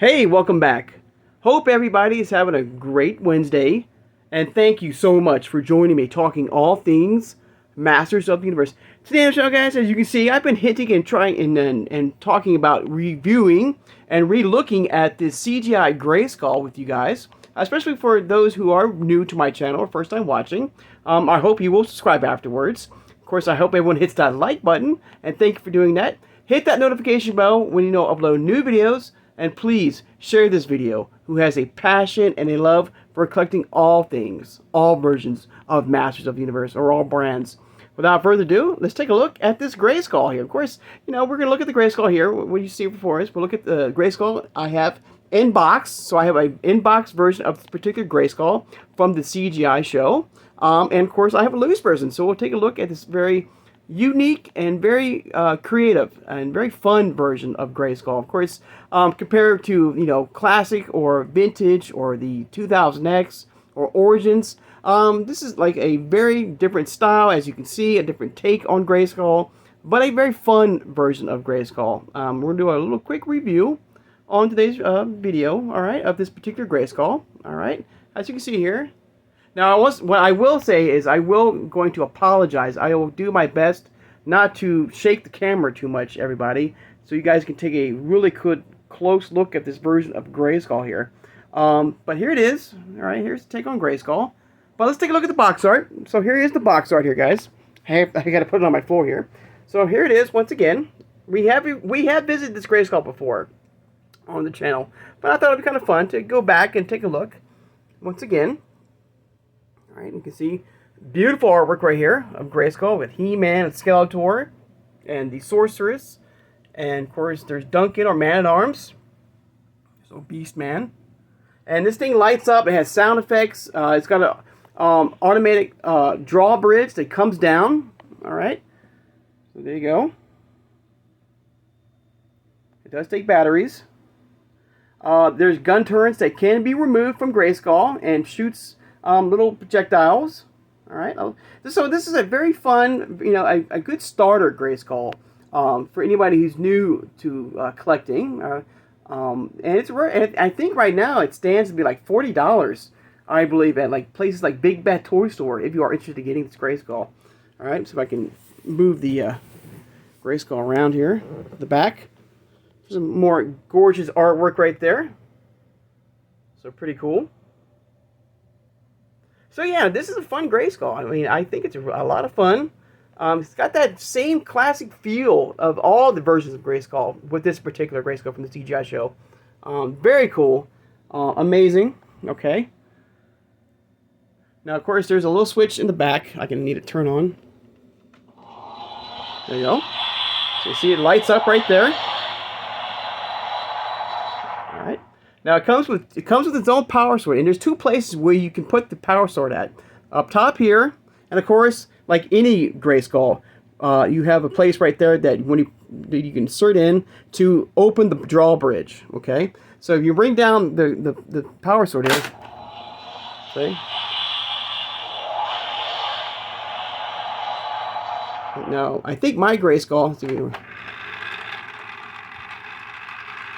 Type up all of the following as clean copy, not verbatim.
Hey, welcome back. Hope everybody is having a great Wednesday, and thank you so much for joining me talking all things Masters of the Universe. Today on the show, guys, as you can see, I've been hinting and trying and talking about reviewing and relooking at this CGI Grayskull with you guys, especially for those who are new to my channel or first time watching. I hope you will subscribe afterwards. Of course, I hope everyone hits that like button, and thank you for doing that. Hit that notification bell when you know I upload new videos. And please share this video who has a passion and a love for collecting all things, all versions of Masters of the Universe, or all brands. Without further ado, let's take a look at this Grayskull here. Of course, you know, we're going to look at the Grayskull here. What you see before us, we'll look at the Grayskull I have in box. So I have an in-box version of this particular Grayskull from the CGI show. And of course, I have a loose version. So we'll take a look at this very unique and very creative and very fun version of Grayskull. Of course, compared to, you know, classic or vintage or the 2000X or Origins, this is like a very different style, as you can see, a different take on Grayskull, but a very fun version of Grayskull. We're going to do a little quick review on today's video, all right, of this particular Grayskull, all right, as you can see here. Now, what I will say is I will going to apologize. I will do my best not to shake the camera too much, everybody, so you guys can take a really good close look at this version of Grayskull here. But here it is. All right, here's the take on Grayskull. But let's take a look at the box art. So here is the box art here, guys. I got to put it on my floor here. So here it is once again. We have visited this Grayskull before on the channel, but I thought it'd be kind of fun to go back and take a look once again. All right, you can see beautiful artwork right here of Grayskull with He-Man and Skeletor and the Sorceress. And, of course, there's Duncan, or Man-at-Arms. So, Beast-Man. And this thing lights up. It has sound effects. It's got an automatic drawbridge that comes down. All right. So, there you go. It does take batteries. There's gun turrets that can be removed from Grayskull and shoots little projectiles. All right. So this is a very fun, you know, a good starter Grayskull for anybody who's new to collecting. And it's rare. I think right now it stands to be like $40, I believe, at like places like Big Bad Toy Store if you are interested in getting this Grayskull. All right. So if I can move the Grayskull around here, the back. Some more gorgeous artwork right there. So pretty cool. So yeah, this is a fun Grayskull. I mean, I think it's a lot of fun. It's got that same classic feel of all the versions of Grayskull with this particular Grayskull from the CGI show. Very cool. Amazing. Okay. Now, of course, there's a little switch in the back. I can need to turn on. There you go. So you see it lights up right there. All right. Now it comes with its own power sword, and there's two places where you can put the power sword at. Up top here, and of course, like any Grayskull, you have a place right there that you can insert in to open the drawbridge. Okay, so if you bring down the power sword here, see. Now I think my Grayskull,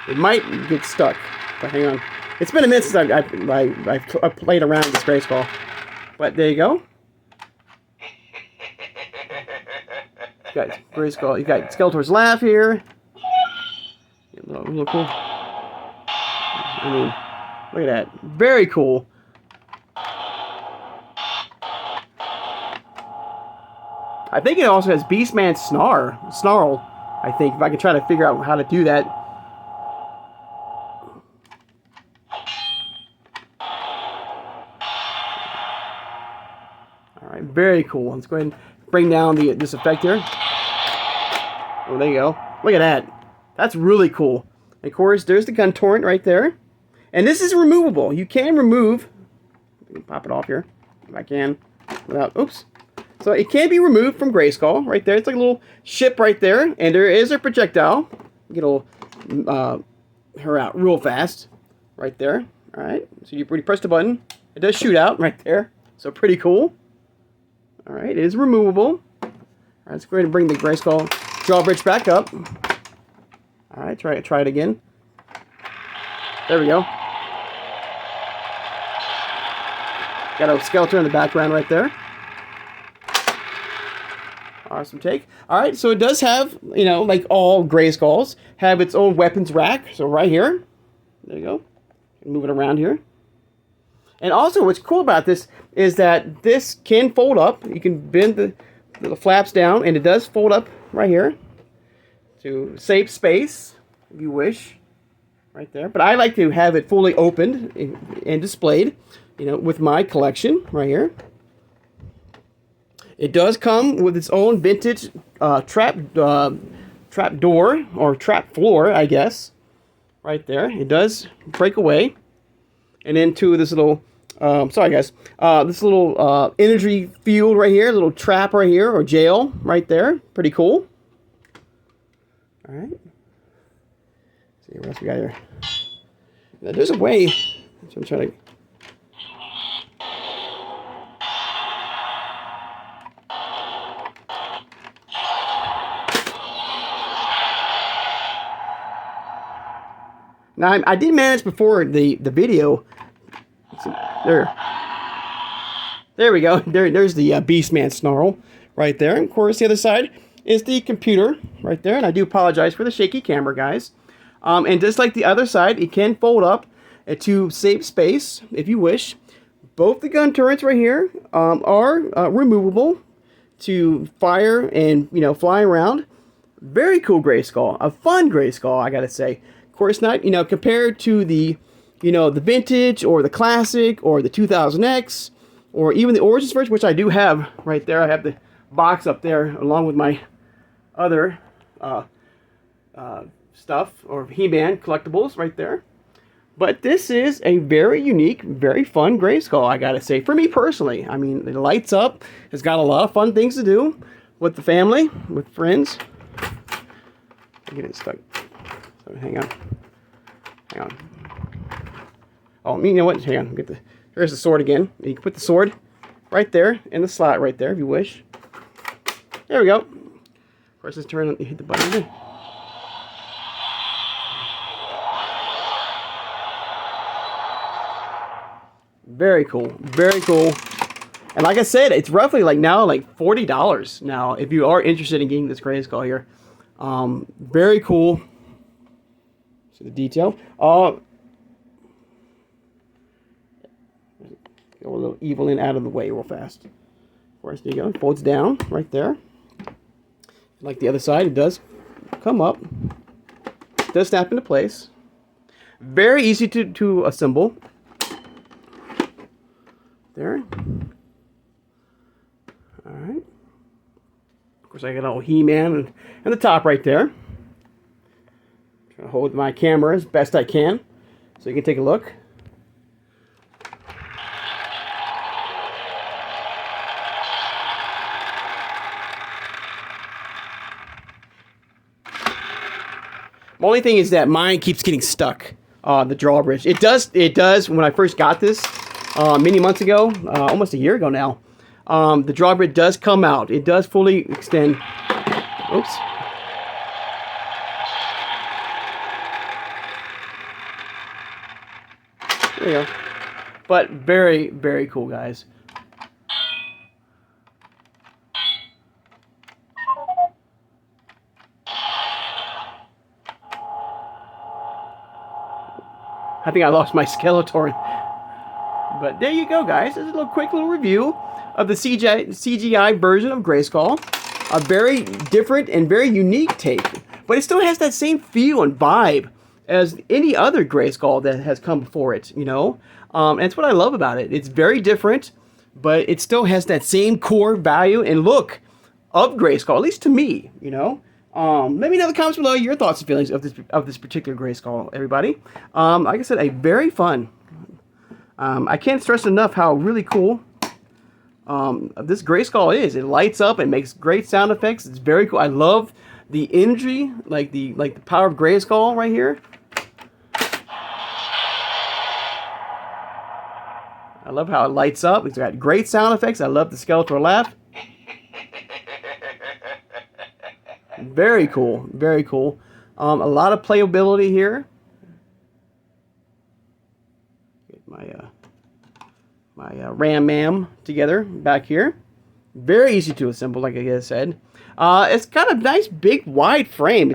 it might get stuck. But hang on. It's been a minute since I've played around with this Grayskull. But there you go. You got Grayskull. You got Skeletor's laugh here. A little cool. I mean, look at that. Very cool. I think it also has Beastman's snarl. I think, if I can try to figure out how to do that. All right, very cool. Let's go ahead and bring down this effect here. Oh, there you go. Look at that. That's really cool. And of course, there's the gun turret right there. And this is removable. You can remove. Let me pop it off here if I can. Without, oops. So it can be removed from Grayskull right there. It's like a little ship right there. And there is a projectile. Get her out real fast right there. All right. So you press the button. It does shoot out right there. So pretty cool. All right, it is removable. All right, let's go ahead and bring the Grayskull drawbridge back up. All right, try it again. There we go. Got a skeleton in the background right there. Awesome take. All right, so it does have, you know, like all Grayskulls, have its own weapons rack. So right here, there you go. Move it around here. And also, what's cool about this is that this can fold up. You can bend the flaps down, and it does fold up right here to save space, if you wish, right there. But I like to have it fully opened and displayed, you know, with my collection right here. It does come with its own vintage trap door, or trap floor, I guess, right there. It does break away, and into this little, sorry guys, this little energy field right here, little trap right here, or jail right there. Pretty cool. All right. Let's see what else we got here. Now, there's a way. So I'm trying to. Now, I did manage before the video. There we go. There's the Beastman snarl right there. And of course, the other side is the computer right there. And I do apologize for the shaky camera, guys. And just like the other side, it can fold up to save space if you wish. Both the gun turrets right here are removable to fire and, you know, fly around. Very cool Grayskull. A fun Grayskull, I gotta say. Of course not, you know, compared to the, you know, the vintage or the classic or the 2000X or even the Origins version, which I do have right there. I have the box up there along with my other stuff, or He-Man collectibles right there. But this is a very unique, very fun Grayskull, I gotta say. For me personally, I mean, it lights up. It's got a lot of fun things to do with the family, with friends. I'm getting stuck. So hang on. Hang on. Oh, you know what? Hang on. Get the. Here's the sword again. You can put the sword right there in the slot right there if you wish. There we go. Of course, let's turn. Hit the button again. Very cool. Very cool. And like I said, it's roughly like now like $40 now if you are interested in getting this Grayskull here. Very cool. See the detail. Go a little Evelyn out of the way real fast. Of course, there you go. It folds down right there. Like the other side, it does come up. It does snap into place. Very easy to assemble. There. All right. Of course, I got a little He-Man and the top right there. Trying to hold my camera as best I can so you can take a look. The only thing is that mine keeps getting stuck. The drawbridge. It does. When I first got this many months ago, almost a year ago now, the drawbridge does come out. It does fully extend. Oops. There you go. But very, very cool, guys. I think I lost my Skeletor. But there you go, guys. This is a quick little review of the CGI version of Grayskull. A very different and very unique take. But it still has that same feel and vibe as any other Grayskull that has come before it, you know? And that's what I love about it. It's very different, but it still has that same core value and look of Grayskull, at least to me, you know? Let me know in the comments below your thoughts and feelings of this particular Grayskull, everybody. Like I said, a very fun. I can't stress enough how really cool this Grayskull is. It lights up and makes great sound effects. It's very cool. I love the energy, like the power of Grayskull right here. I love how it lights up. It's got great sound effects. I love the Skeletor laugh. Very cool. Very cool. A lot of playability here. my Ram Man together back here. Very easy to assemble, like I said. It's got a nice, big, wide frame.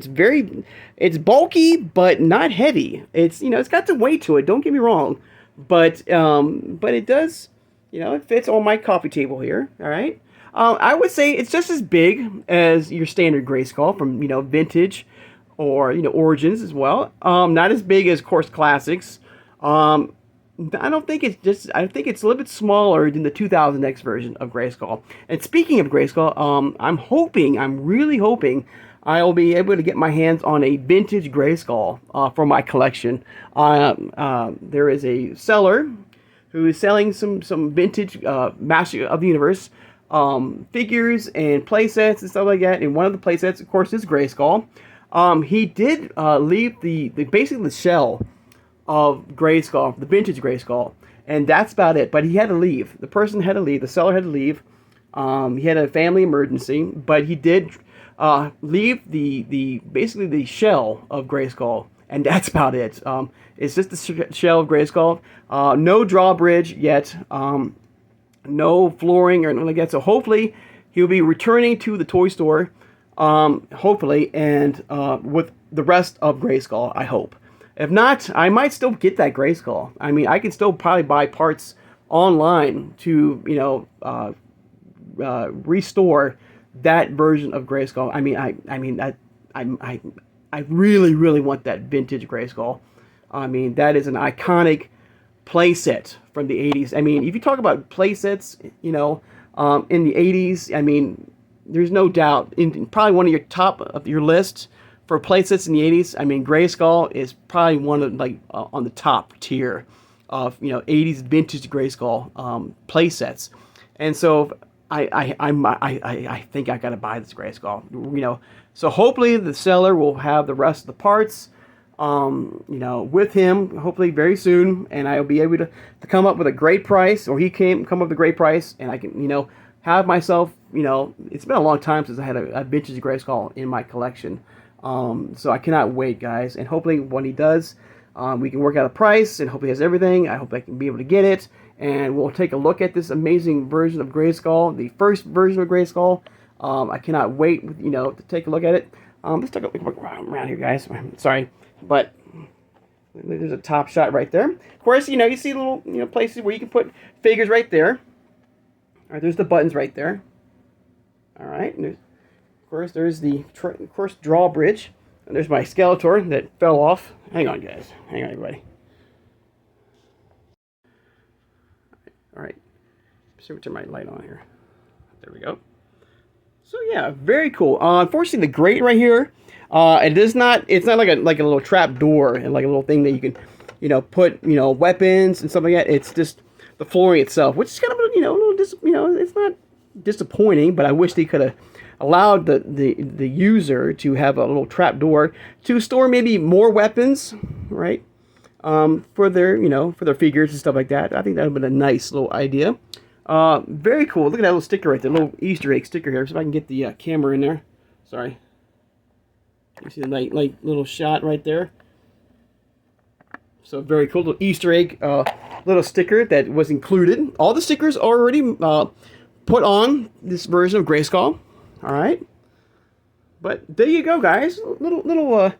It's bulky, but not heavy. It's got some weight to it. Don't get me wrong, but it does, it fits on my coffee table here. All right. I would say it's just as big as your standard Grayskull from Vintage, or Origins as well. Not as big as, of course, Classics. I don't think I think it's a little bit smaller than the 2000X version of Grayskull. And speaking of Grayskull, I'm really hoping I'll be able to get my hands on a vintage Grayskull for my collection. There is a seller who is selling some vintage Master of the Universe figures and playsets and stuff like that. And one of the playsets, of course, is Grayskull. He did leave basically the shell of Grayskull, the vintage Grayskull, and that's about it. But he had to leave. The person had to leave. The seller had to leave. He had a family emergency, but he did leave basically the shell of Grayskull, and that's about it. It's just the shell of Grayskull. No drawbridge yet. No flooring or anything like that. So hopefully he'll be returning to the toy store. Hopefully, and with the rest of Grayskull, I hope. If not, I might still get that Grayskull. I mean, I can still probably buy parts online to, restore that version of Grayskull. I really, really want that vintage Grayskull. I mean, that is an iconic playset from the 80s. I mean, if you talk about playsets, in the 80s, I mean, there's no doubt, in probably one of your top of your list for playsets in the 80s, I mean, Grayskull is probably one of, on the top tier of, 80s vintage Grayskull playsets. And so I think I got to buy this Grayskull, So hopefully the seller will have the rest of the parts, with him, hopefully very soon, and I'll be able to come up with a great price, or he can come up with a great price, and I can, have myself, it's been a long time since I had a vintage Grayskull in my collection. So I cannot wait, guys, and hopefully when he does, we can work out a price, and hopefully he has everything. I hope I can be able to get it, and we'll take a look at this amazing version of Grayskull, the first version of Grayskull. I cannot wait, to take a look at it. Let's take a look around here, guys. Sorry, but there's a top shot right there. Of course, you see little, places where you can put figures right there. All right, there's the buttons right there. All right, and of course, there's the drawbridge. And there's my Skeletor that fell off. Hang on, guys. Hang on, everybody. All right. See if I turn my light on here. There we go. So yeah, very cool. Unfortunately, the grate right here, it's not like a little trap door and like a little thing that you can, put weapons and stuff like that. It's just the flooring itself, which is kind of it's not disappointing, but I wish they could have allowed the user to have a little trap door to store maybe more weapons, right? For their figures and stuff like that. I think that would have been a nice little idea. Very cool. Look at that little sticker right there, little Easter egg sticker here. So if I can get the camera in there. Sorry. You see the little shot right there. So very cool little Easter egg little sticker that was included. All the stickers are already put on this version of Grayskull. All right. But there you go, guys. Little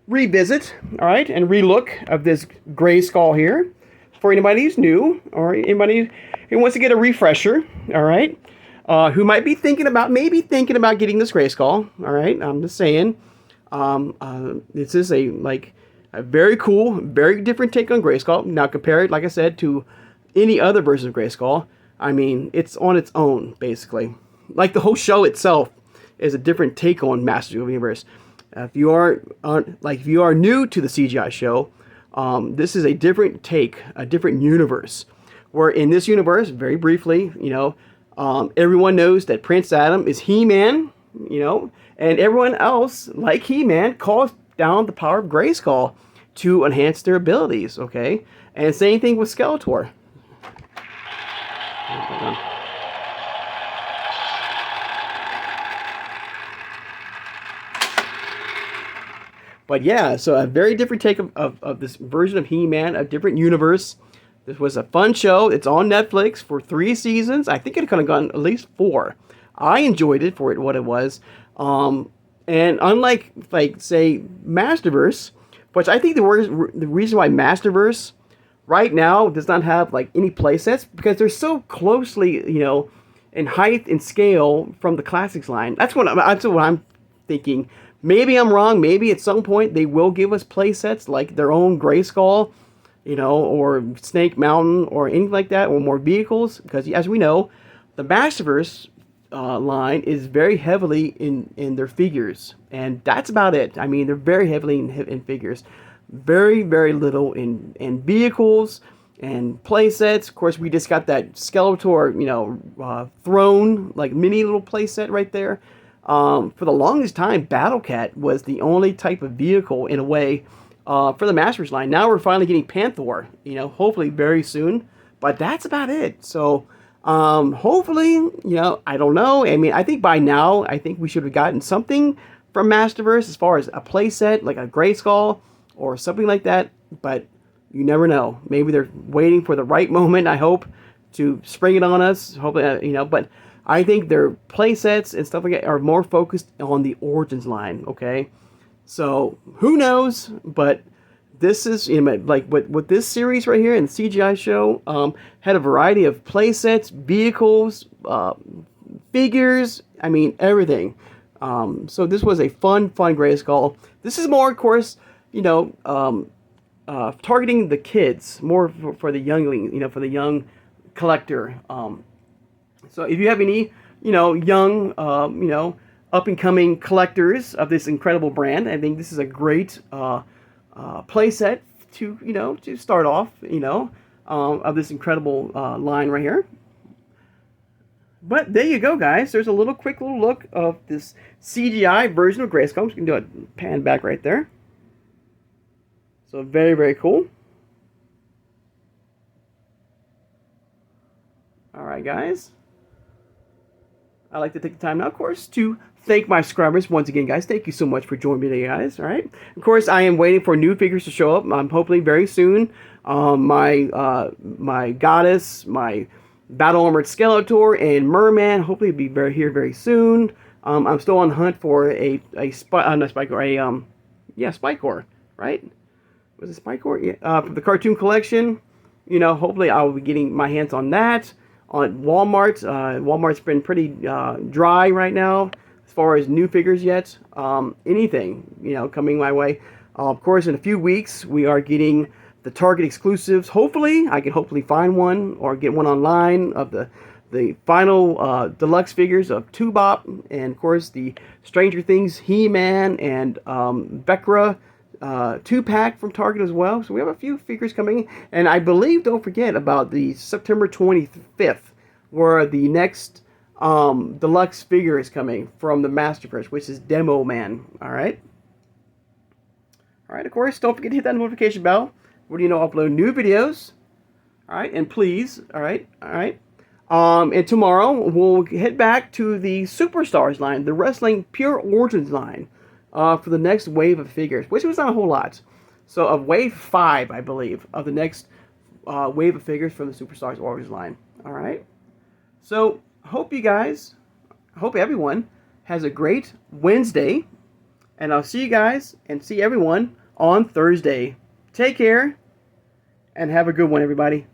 revisit, all right, and relook of this Grayskull here for anybody who's new or anybody who wants to get a refresher, all right, who might be thinking about getting this Grayskull, all right. I'm just saying, this is a very cool, very different take on Grayskull. Now compare it, like I said, to any other version of Grayskull. I mean, it's on its own, basically. Like the whole show itself is a different take on Masters of the Universe. If you are new to the CGI show, this is a different take, a different universe. Where in this universe, very briefly, everyone knows that Prince Adam is He-Man, and everyone else, like He-Man, calls down the power of Grayskull to enhance their abilities. Okay, and same thing with Skeletor. But yeah, so a very different take of this version of He-Man, a different universe. This was a fun show. It's on Netflix for 3 seasons. I think it could have gone at least 4. I enjoyed it for what it was. And unlike, like, say, Masterverse, which I think the reason why Masterverse right now does not have, like, any playsets, because they're so closely, in height and scale from the Classics line. That's what I'm thinking. Maybe I'm wrong. Maybe at some point they will give us playsets like their own Grayskull, or Snake Mountain or anything like that, or more vehicles. Because as we know, the Masterverse line is very heavily in their figures, and that's about it. I mean, they're very heavily in figures, very, very little in vehicles and play sets. Of course, we just got that Skeletor, throne, like mini little play set right there. For the longest time, Battle Cat was the only type of vehicle, in a way, for the Masters line. Now we're finally getting Panther, hopefully very soon. But that's about it. So, hopefully, I don't know. I mean, I think by now, I think we should have gotten something from Masterverse as far as a playset, like a Grayskull or something like that. But you never know. Maybe they're waiting for the right moment, I hope, to spring it on us. Hopefully, but I think their playsets and stuff like that are more focused on the Origins line, okay? So, who knows? But this is, like, with this series right here in the CGI show, had a variety of playsets, vehicles, figures, I mean, everything. So this was a fun Grayskull. This is more, of course, targeting the kids, more for the youngling, for the young collector. So if you have any, young, up-and-coming collectors of this incredible brand, I think this is a great playset to start off, of this incredible line right here. But there you go, guys. There's a quick little look of this CGI version of Grayskull. You can do a pan back right there. So very, very cool. All right, guys. I'd like to take the time now, of course, to thank my subscribers once again, guys. Thank you so much for joining me today, guys. All right. Of course, I am waiting for new figures to show up. Hopefully very soon. My goddess, my battle armored Skeletor, and Merman. Hopefully, be here very soon. I'm still on the hunt for Spycore, right? Was it Spycore? Yeah. For the cartoon collection. Hopefully I will be getting my hands on that. On Walmart. Walmart's been pretty dry right now as far as new figures yet. Anything, coming my way. Of course, in a few weeks, we are getting the Target exclusives. Hopefully, I can find one or get one online of the final deluxe figures of Tubop, and of course the Stranger Things He-Man and Vecra 2-pack from Target as well. So we have a few figures coming, and I believe, don't forget about the September 25th, where the next deluxe figure is coming from the Masterverse, which is Demo Man. All right, of course, don't forget to hit that notification bell when upload new videos. All right, and please, all right. And tomorrow we'll head back to the Superstars line, the Wrestling Pure Origins line. For the next wave of figures, which was not a whole lot. So of wave 5, I believe, of the next wave of figures from the Superstars Origins line. All right. So hope everyone has a great Wednesday, and I'll see you guys and see everyone on Thursday. Take care and have a good one, everybody.